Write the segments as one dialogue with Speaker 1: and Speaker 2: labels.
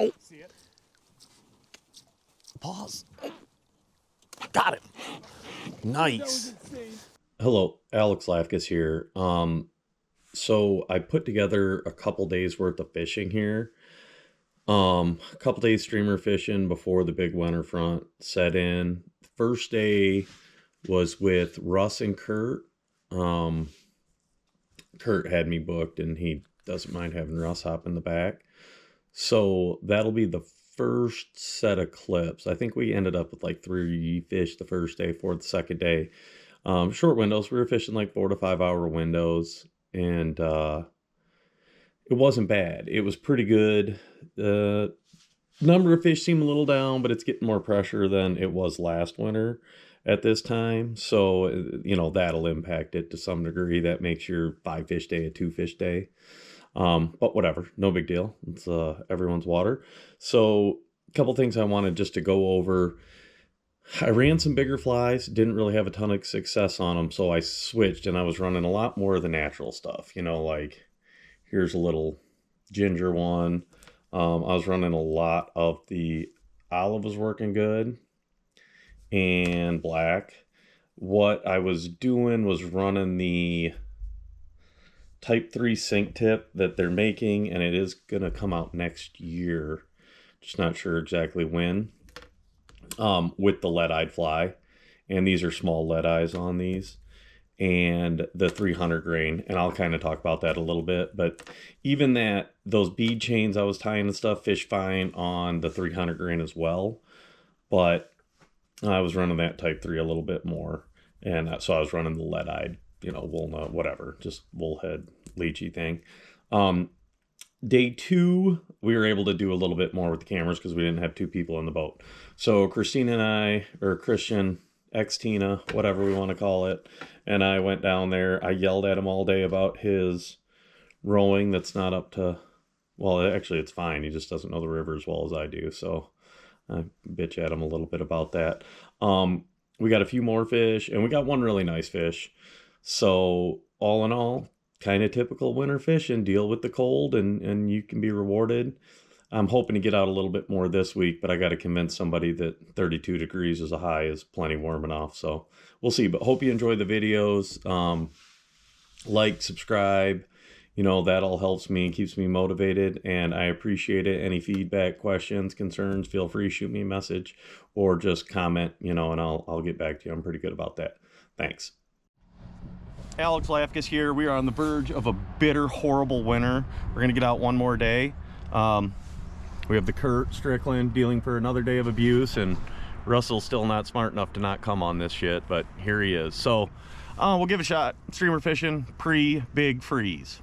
Speaker 1: Oh. See it? Pause. Got him. Nice. Hello, Alex Lafkus here. So I put together a couple days worth of fishing here. A couple days streamer fishing before the big winter front set in. First day was with Russ and Kurt. Kurt had me booked and he doesn't mind having Russ hop in the back. So that'll be the first set of clips. I think we ended up with like 3 fish the first day, for the second day. Short windows. We were fishing like 4 to 5 hour windows, and it wasn't bad. It was pretty good. The number of fish seemed a little down, but it's getting more pressure than it was last winter at this time. So, you know, that'll impact it to some degree. That makes your 5 fish day a 2 fish day. But whatever, no big deal. It's everyone's water. So a couple things I wanted just to go over. I ran some bigger flies, didn't really have a ton of success on them, so I switched and I was running a lot more of the natural stuff. You know, like here's a little ginger one. I was running a lot of the olive was working good and black. What I was doing was running the Type 3 sink tip that they're making, and it is going to come out next year. Just not sure exactly when. With the lead-eyed fly. And these are small lead eyes on these. And the 300 grain. And I'll kind of talk about that a little bit. But even that, those bead chains I was tying and stuff, fish fine on the 300 grain as well. But I was running that Type 3 a little bit more. And so I was running the lead-eyed, you know, walnut, whatever, just bullhead lychee thing. Day 2, we were able to do a little bit more with the cameras because we didn't have 2 people in the boat. So Christina and I, or Christian, ex-Tina, whatever we want to call it, and I went down there. I yelled at him all day about his rowing that's not up to, well, actually it's fine. He just doesn't know the river as well as I do. So I bitch at him a little bit about that. We got a few more fish, and we got one really nice fish. So all in all, kind of typical winter fishing. Deal with the cold and you can be rewarded. I'm hoping to get out a little bit more this week, but I got to convince somebody that 32 degrees as a high is plenty warm enough. So we'll see, but hope you enjoy the videos. Like, subscribe, you know, that all helps me and keeps me motivated, and I appreciate it. Any feedback, questions, concerns, feel free to shoot me a message or just comment, you know, and I'll get back to you. I'm pretty good about that. Thanks. Alex Lafkus here. We are on the verge of a bitter, horrible winter. We're gonna get out one more day. We have the Kurt Strickland dealing for another day of abuse, and Russell's still not smart enough to not come on this shit, but here he is. So we'll give it a shot. Streamer fishing pre-big freeze.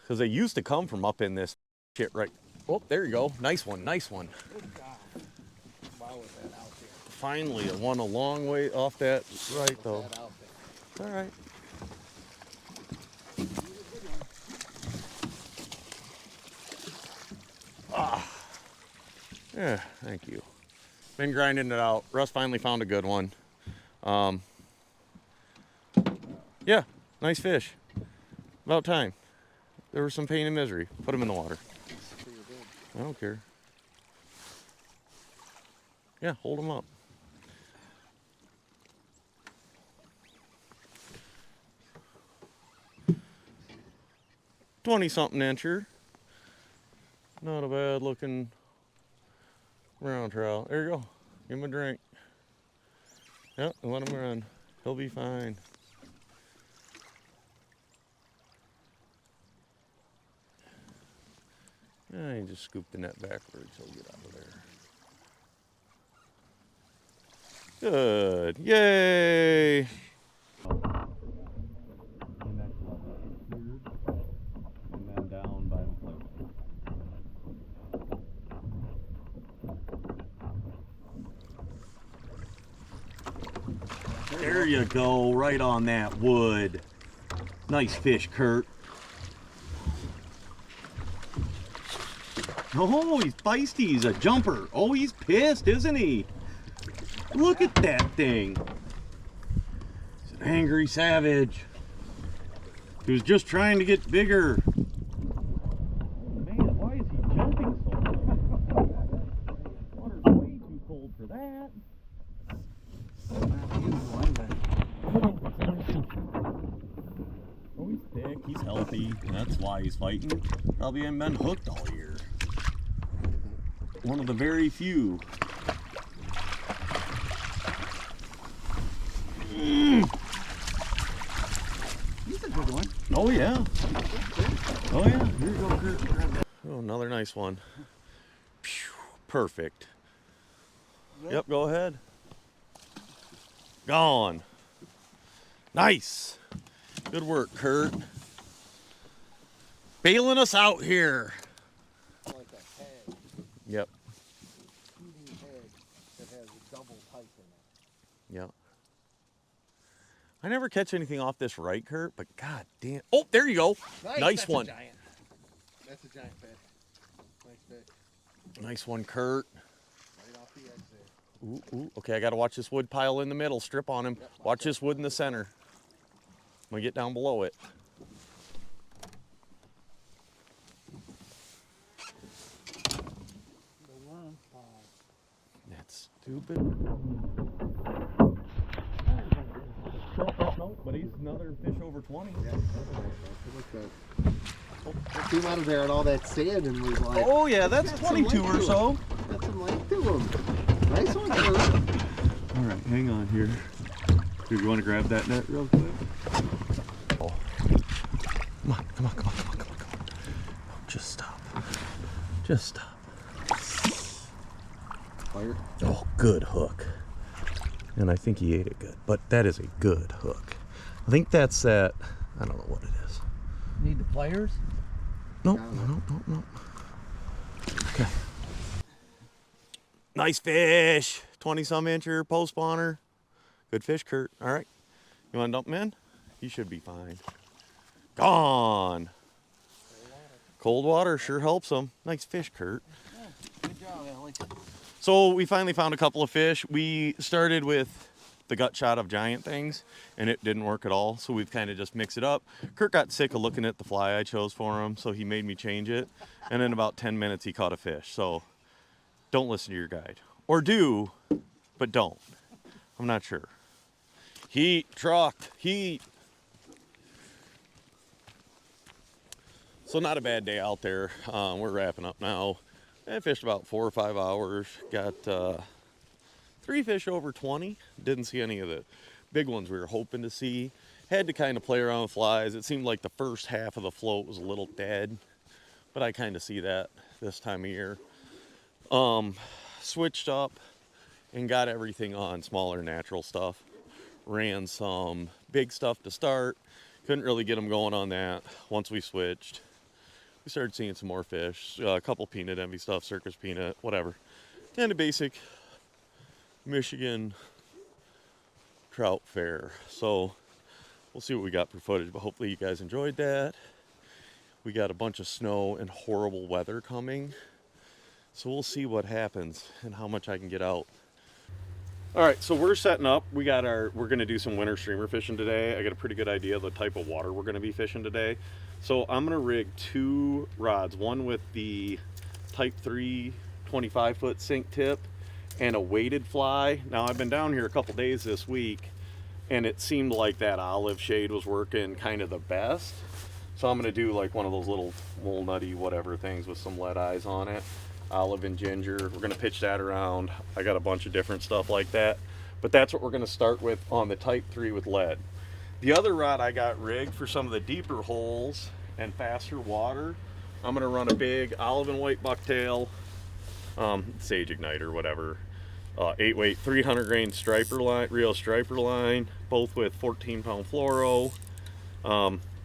Speaker 1: Because they used to come from up in this shit right. Oh, there you go. Nice one, nice one. Finally, it won a long way off that right though. All right. Yeah, thank you. Been grinding it out. Russ finally found a good one. Yeah, nice fish. About time. There was some pain and misery. Put him in the water. I don't care. Yeah, hold him up. 20-something incher. Not a bad looking brown trout. There you go. Give him a drink. Yep, let him run. He'll be fine. You just scoop the net backwards. He'll get out of there. Good. Yay! There you go, right on that wood. Nice fish, Kurt. Oh, he's feisty. He's a jumper. Oh, he's pissed, isn't he? Look at that thing. He's an angry savage. He was just trying to get bigger. Oh man, why is he jumping so much? Water's way too cold for that. Oh, he's thick, he's healthy, and that's why he's fighting. Probably hasn't been hooked all year. One of the very few.
Speaker 2: He's a good one.
Speaker 1: Oh yeah. Oh yeah. Here you go, Kurt. Grab that. Oh, another nice one. Phew, perfect. Yep, go ahead. Gone. Nice. Good work, Kurt. Bailing us out here.
Speaker 2: Like a head.
Speaker 1: Yep.
Speaker 2: Eating head that has a double pipe in it.
Speaker 1: Yep. I never catch anything off this right, Kurt, but god damn. Oh, there you go. Nice
Speaker 2: That's
Speaker 1: one.
Speaker 2: A giant. That's a giant fish. Nice fish.
Speaker 1: Nice one, Kurt.
Speaker 2: Right off the edge there.
Speaker 1: Ooh, ooh. Okay, I got to watch this wood pile in the middle. Strip on him.
Speaker 2: Yep,
Speaker 1: watch this wood in the center. I'm going to get down below it.
Speaker 2: The worm pile.
Speaker 1: That's stupid. No, but he's another fish over 20.
Speaker 2: Yeah, I came out of there and all that sand and was like,
Speaker 1: Oh, yeah, that's
Speaker 2: got
Speaker 1: 22
Speaker 2: some
Speaker 1: or
Speaker 2: length to
Speaker 1: so.
Speaker 2: him. Got some length to him. Nice one, Kurt.
Speaker 1: All right, hang on here. Do you want to grab that net real quick? Oh. Come on, come on, come on, come on, come on, come on. Oh, just stop. Just stop.
Speaker 2: Fire.
Speaker 1: Oh, good hook. And I think he ate it good, but that is a good hook. I think that's that, I don't know what it is.
Speaker 2: Need the pliers?
Speaker 1: Nope, nope, nope, nope. Okay. Nice fish. 20-some incher, post spawner. Good fish, Kurt. All right. You want to dump him in? He should be fine. Gone. Cold water sure helps him. Nice fish, Kurt.
Speaker 2: Yeah, good job, Allie.
Speaker 1: So we finally found a couple of fish. We started with the gut shot of giant things, and it didn't work at all. So we've kind of just mixed it up. Kurt got sick of looking at the fly I chose for him, so he made me change it. And in about 10 minutes, he caught a fish. So don't listen to your guide. Or do, but don't. I'm not sure. Heat, truck, heat. So not a bad day out there. We're wrapping up now. I fished about 4 or 5 hours. Got 3 fish over 20. Didn't see any of the big ones we were hoping to see. Had to kind of play around with flies. It seemed like the first half of the float was a little dead, but I kind of see that this time of year. Switched up and got everything on smaller natural stuff. Ran some big stuff to start. Couldn't really get them going on that. Once we switched, we started seeing some more fish. A couple peanut envy stuff, circus peanut, whatever. Kind of basic Michigan trout fare. So we'll see what we got for footage, but hopefully you guys enjoyed that. We got a bunch of snow and horrible weather coming. So we'll see what happens and how much I can get out. All right, so we're setting up. We're gonna do some winter streamer fishing today. I got a pretty good idea of the type of water we're gonna be fishing today. So I'm gonna rig 2 rods, one with the Type 3 25-foot sink tip and a weighted fly. Now I've been down here a couple days this week and it seemed like that olive shade was working kind of the best. So I'm gonna do like one of those little walnutty whatever things with some lead eyes on it. Olive and ginger. We're gonna pitch that around. I got a bunch of different stuff like that, but that's what we're gonna start with on the Type 3 with lead. The other rod I got rigged for some of the deeper holes and faster water. I'm gonna run a big olive and white bucktail, sage igniter, whatever, 8-weight 300 grain striper line, Rio striper line, both with 14-pound fluoro,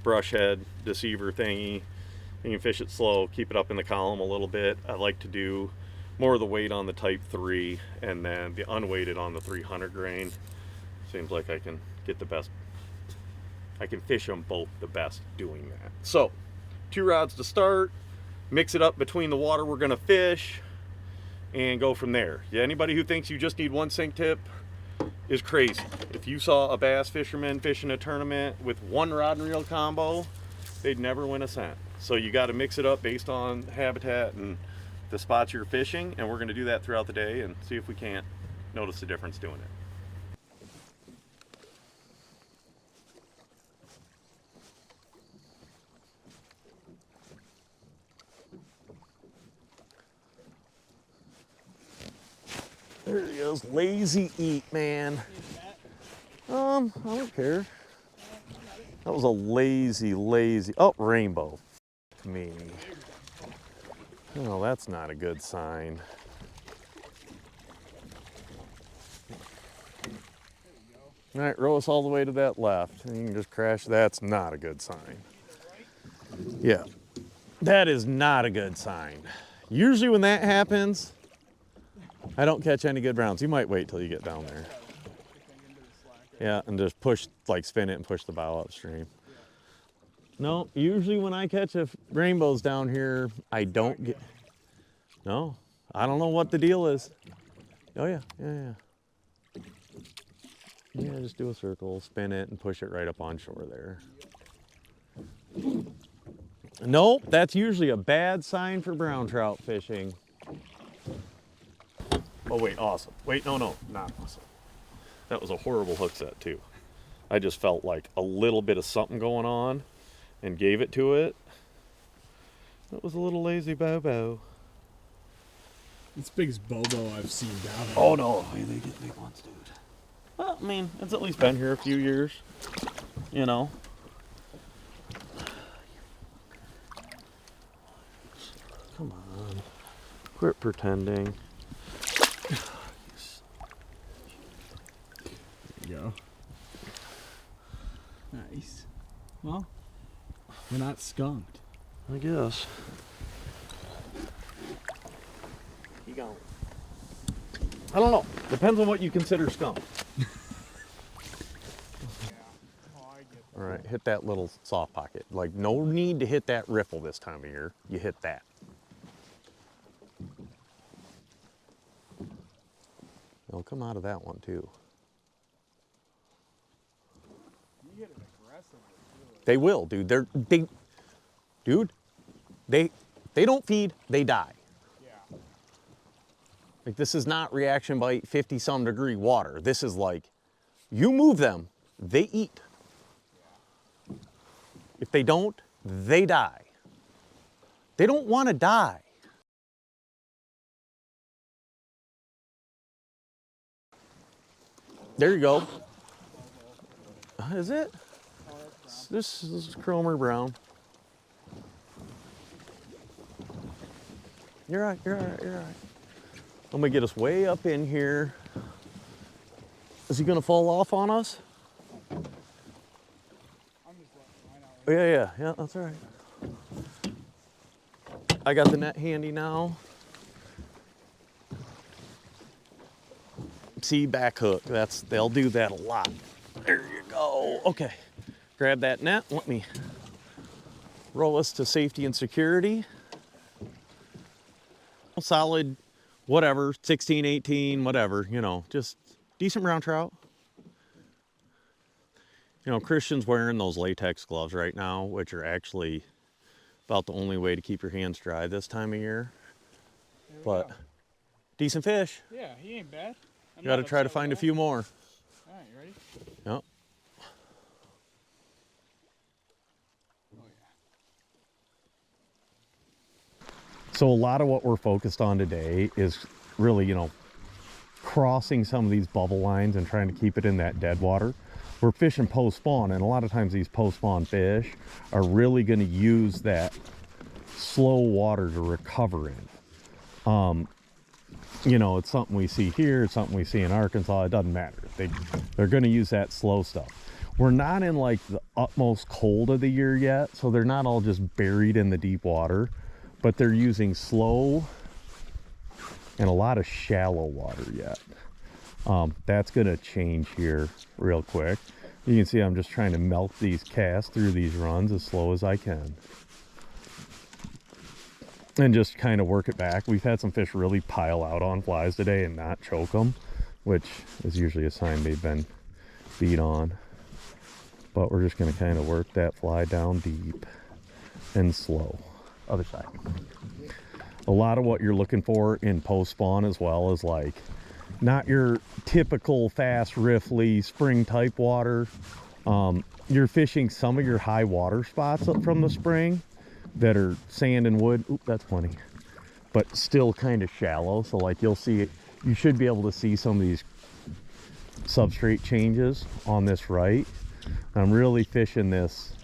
Speaker 1: brush head deceiver thingy. You can fish it slow, keep it up in the column a little bit. I like to do more of the weight on the Type 3 and then the unweighted on the 300 grain. Seems like I can get the best. I can fish them both the best doing that. So 2 rods to start, mix it up between the water we're gonna fish and go from there. Yeah, anybody who thinks you just need one sink tip is crazy. If you saw a bass fisherman fishing a tournament with one rod and reel combo, they'd never win a cent. So you got to mix it up based on habitat and the spots you're fishing, and we're going to do that throughout the day and see if we can't notice the difference doing it. There he is, lazy eat, man. I don't care. That was a lazy, oh, rainbow. Me. Oh, that's not a good sign. All right, row us all the way to that left. And you can just crash. That's not a good sign. Yeah, that is not a good sign. Usually when that happens, I don't catch any good browns. You might wait till you get down there. Yeah, and just push, like spin it and push the bow upstream. No, usually when I catch rainbows down here, I don't get, no, I don't know what the deal is. Oh yeah. Yeah, just do a circle, spin it, and push it right up on shore there. Nope, that's usually a bad sign for brown trout fishing. Oh wait, awesome. Wait, no, not awesome. That was a horrible hook set too. I just felt like a little bit of something going on and gave it to it. That was a little lazy Bobo.
Speaker 3: It's the biggest Bobo I've seen down here.
Speaker 1: Oh no, hey, they get big ones, dude. Well, I mean, it's at least been here a few years, you know. Come on, quit pretending.
Speaker 3: There you go. Nice. Well, we're not skunked.
Speaker 1: I guess. You go. I don't know. Depends on what you consider skunk. All right, hit that little soft pocket. Like, no need to hit that riffle this time of year. You hit that. They'll come out of that one too.
Speaker 2: You get an aggressive one, too.
Speaker 1: They will, dude. They don't feed, they die.
Speaker 2: Yeah.
Speaker 1: Like, this is not reaction bite 50-some degree water. This is like, you move them, they eat.
Speaker 2: Yeah.
Speaker 1: If they don't, they die. They don't want to die. There you go. Is it? This is Cromer Brown. You're all right, you're all right, you're all right. I'm gonna get us way up in here. Is he gonna fall off on us?
Speaker 2: I'm just letting mine out.
Speaker 1: Yeah, that's all right. I got the net handy now. See, back hook, they'll do that a lot. There you go. Okay, grab that net. Let me roll us to safety and security. Solid, whatever, 16, 18, whatever, you know, just decent brown trout. You know, Christian's wearing those latex gloves right now, which are actually about the only way to keep your hands dry this time of year. But decent fish.
Speaker 2: Yeah, he ain't bad.
Speaker 1: You got to try to find a few more.
Speaker 2: All right, you ready?
Speaker 1: Yep.
Speaker 2: Oh, yeah.
Speaker 1: So a lot of what we're focused on today is really, you know, crossing some of these bubble lines and trying to keep it in that dead water. We're fishing post-spawn, and a lot of times these post-spawn fish are really going to use that slow water to recover in. You know, it's something we see here, it's something we see in Arkansas, it doesn't matter. They're going to use that slow stuff. We're not in like the utmost cold of the year yet, so they're not all just buried in the deep water, but they're using slow and a lot of shallow water yet. That's going to change here real quick. You can see I'm just trying to melt these casts through these runs as slow as I can. And just kind of work it back. We've had some fish really pile out on flies today and not choke them. which is usually a sign they've been beat on. But we're just going to kind of work that fly down deep and slow. Other side. A lot of what you're looking for in post spawn as well is like not your typical fast riffly spring type water. You're fishing some of your high water spots up from the spring that are sand and wood. Oop, that's plenty. But still kind of shallow. So like you'll see it, you should be able to see some of these substrate changes on this right. I'm really fishing this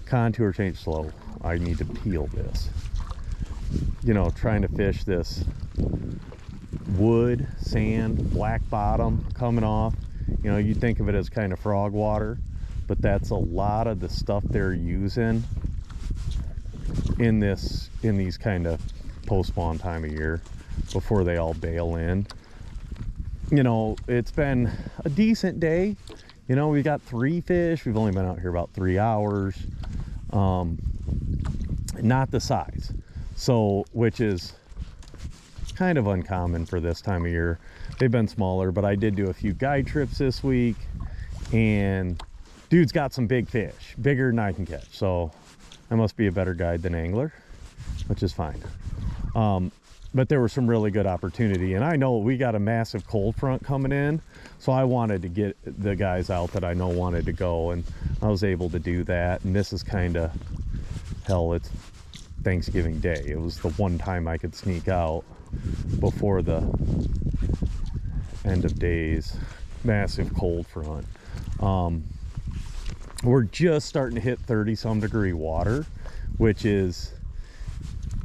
Speaker 1: contour change slow. I need to peel this. You know, trying to fish this wood, sand, black bottom coming off. You know, you think of it as kind of frog water, but that's a lot of the stuff they're using in these kind of post spawn time of year before they all bail in. You know, it's been a decent day. You know, we got 3 fish. We've only been out here about 3 hours. Not the size. So, which is kind of uncommon for this time of year. They've been smaller, but I did do a few guide trips this week, and dude's got some big fish, bigger than I can catch. So I must be a better guide than angler, which is fine. But there was some really good opportunity, and I know we got a massive cold front coming in, so I wanted to get the guys out that I know wanted to go, and I was able to do that. And this is kind of, hell, it's Thanksgiving Day. It was the one time I could sneak out before the end of days. Massive cold front. We're just starting to hit 30-some degree water, which is,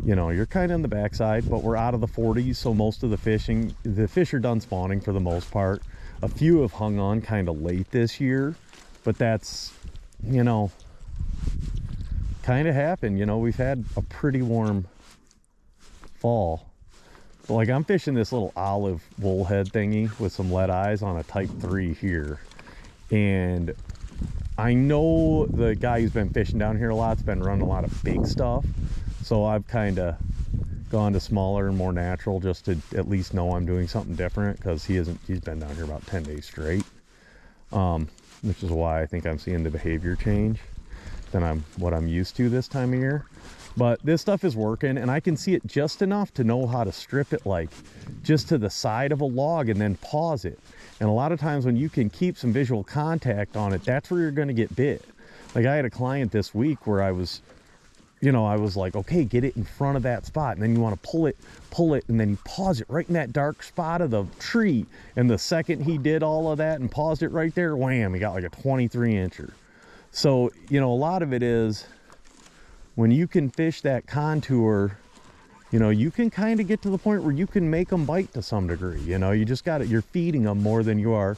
Speaker 1: you know, you're kind of on the backside, but we're out of the 40s, so most of the fish are done spawning for the most part. A few have hung on kind of late this year, but that's, you know, kind of happened. You know, we've had a pretty warm fall. But like, I'm fishing this little olive bullhead thingy with some lead eyes on a type 3 here, and I know the guy who's been fishing down here a lot's been running a lot of big stuff, so I've kind of gone to smaller and more natural just to at least know I'm doing something different, because he's been down here about 10 days straight, which is why I think I'm seeing the behavior change than what I'm used to this time of year. But this stuff is working, and I can see it just enough to know how to strip it like just to the side of a log and then pause it. And a lot of times when you can keep some visual contact on it, that's where you're going to get bit. Like, I had a client this week where I was, you know, I was like, okay, get it in front of that spot, and then you want to pull it, and then you pause it right in that dark spot of the tree. And the second he did all of that and paused it right there, wham, he got like a 23 incher. So, you know, a lot of it is when you can fish that contour, you know, you can kind of get to the point where you can make them bite to some degree. You know, you just got it. You're feeding them more than you are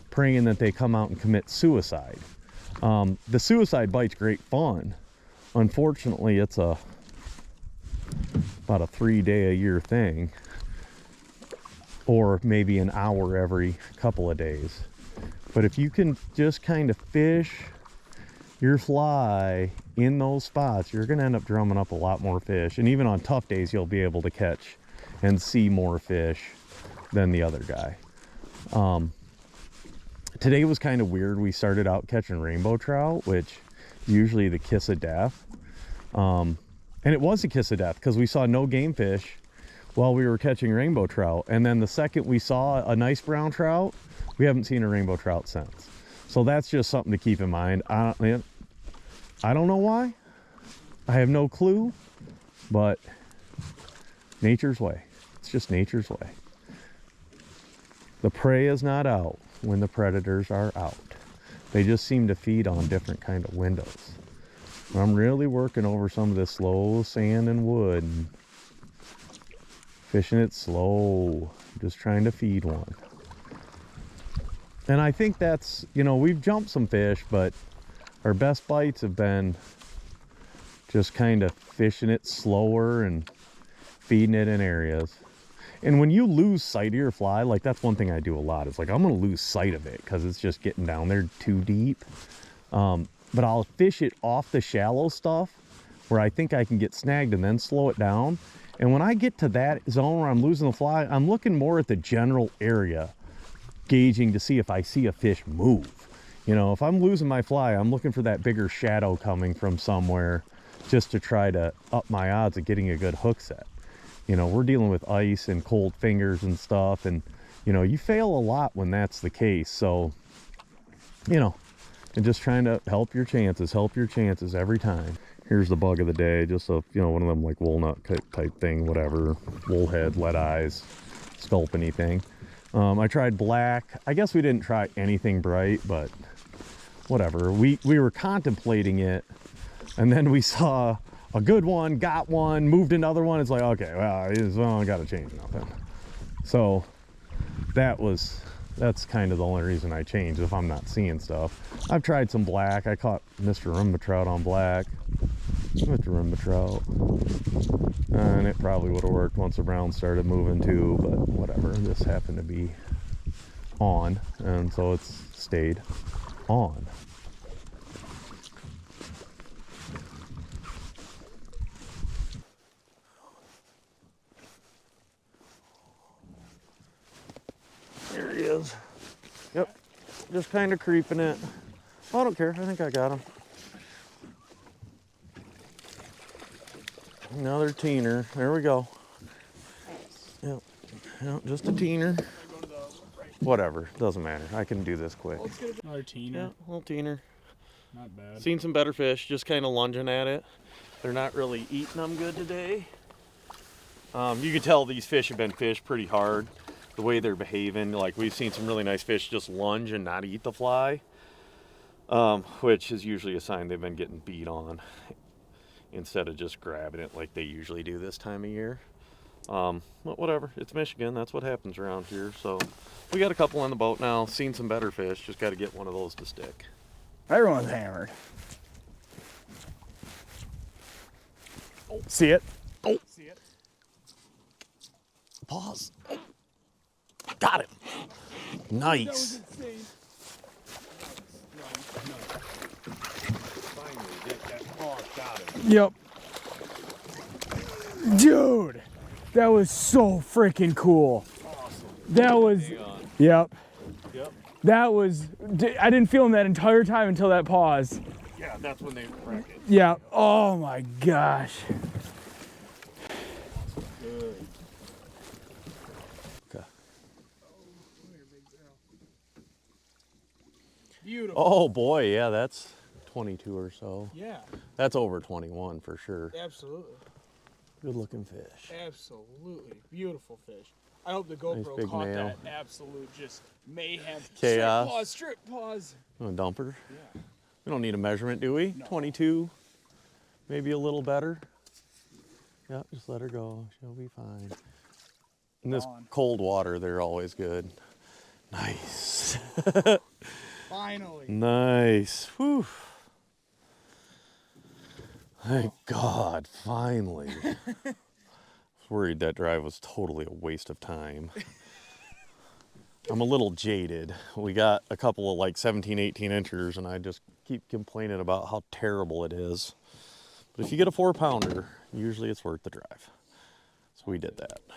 Speaker 1: praying that they come out and commit suicide. The suicide bite's great fun. Unfortunately, it's about a 3-day-a-year thing, or maybe an hour every couple of days. But if you can just kind of fish your fly in those spots, you're going to end up drumming up a lot more fish. And even on tough days, you'll be able to catch and see more fish than the other guy. Today was kind of weird. We started out catching rainbow trout, which usually the kiss of death. And it was a kiss of death because we saw no game fish while we were catching rainbow trout. And then the second we saw a nice brown trout, we haven't seen a rainbow trout since. So that's just something to keep in mind. I don't know why. I have no clue, but nature's way. It's just nature's way. The prey is not out when the predators are out. They just seem to feed on different kind of windows. I'm really working over some of this slow sand and wood, and fishing it slow, just trying to feed one. And I think that's, you know, we've jumped some fish, but our best bites have been just kind of fishing it slower and feeding it in areas. And when you lose sight of your fly, like, that's one thing I do a lot. It's like, I'm going to lose sight of it because it's just getting down there too deep. But I'll fish it off the shallow stuff where I think I can get snagged and then slow it down. And when I get to that zone where I'm losing the fly, I'm looking more at the general area gauging to see if I see a fish move. You know, if I'm losing my fly, I'm looking for that bigger shadow coming from somewhere just to try to up my odds of getting a good hook set. You know, we're dealing with ice and cold fingers and stuff, and you know, you fail a lot when that's the case. So, you know, and just trying to help your chances every time. Here's the bug of the day, just a, you know, one of them like walnut type thing, whatever, bullhead, lead eyes, sculpin-y thing. I tried black. I guess we didn't try anything bright, but whatever. We were contemplating it, and then we saw a good one, got one, moved another one. It's like, okay, well, I gotta change nothing. So that's kind of the only reason I changed, if I'm not seeing stuff. I've tried some black. I caught Mr. Rumba trout on black. Mr. Rumba trout. And it probably would have worked once the brown started moving too, but whatever. This happened to be on, and so it's stayed on. There he is. Yep, just kind of creeping it. I don't care, I think I got him. Another teener, there we go. Yep, just a teener. Whatever, doesn't matter, I can do this quick.
Speaker 3: Another teener.
Speaker 1: Yeah, little teener.
Speaker 3: Not bad.
Speaker 1: Seen some better fish, just kind of lunging at it. They're not really eating them good today. You can tell these fish have been fished pretty hard. The way they're behaving, like we've seen some really nice fish just lunge and not eat the fly, which is usually a sign they've been getting beat on instead of just grabbing it like they usually do this time of year. But whatever, it's Michigan, that's what happens around here. So we got a couple on the boat now, seen some better fish, just got to get one of those to stick.
Speaker 4: Everyone's hammered. See it?
Speaker 1: Oh,
Speaker 3: See it?
Speaker 1: pause. Got him. Nice.
Speaker 3: That was insane.
Speaker 1: Finally get that pause. Got him.
Speaker 4: Yep. Dude, that was so freaking cool.
Speaker 1: Awesome.
Speaker 4: That was,
Speaker 1: Hang on.
Speaker 4: yep.
Speaker 1: Yep.
Speaker 4: That was, I didn't feel him that entire time until that pause.
Speaker 1: Yeah, that's when they wreck it.
Speaker 4: Yeah. Oh my gosh.
Speaker 1: Good. Okay.
Speaker 3: Beautiful.
Speaker 1: Oh boy, yeah, that's 22 or so.
Speaker 3: Yeah,
Speaker 1: That's over 21 for sure.
Speaker 3: absolutely.
Speaker 1: Good looking fish.
Speaker 3: Absolutely. Beautiful fish. I hope the
Speaker 1: Nice
Speaker 3: GoPro
Speaker 1: big
Speaker 3: caught
Speaker 1: male.
Speaker 3: that absolute just mayhem.
Speaker 1: Chaos.
Speaker 3: Strip pause.
Speaker 1: A dumper.
Speaker 3: Yeah.
Speaker 1: We don't need a measurement, do we?
Speaker 3: No.
Speaker 1: 22, maybe a little better. Yeah, just let her go. She'll be fine. In this
Speaker 3: On.
Speaker 1: cold water, they're always good. Nice.
Speaker 3: Finally.
Speaker 1: Nice. Whew. Thank God, finally. I was worried that drive was totally a waste of time. I'm a little jaded. We got a couple of like 17, 18 inchers, and I just keep complaining about how terrible it is. But if you get a 4-pounder, usually it's worth the drive. So we did that.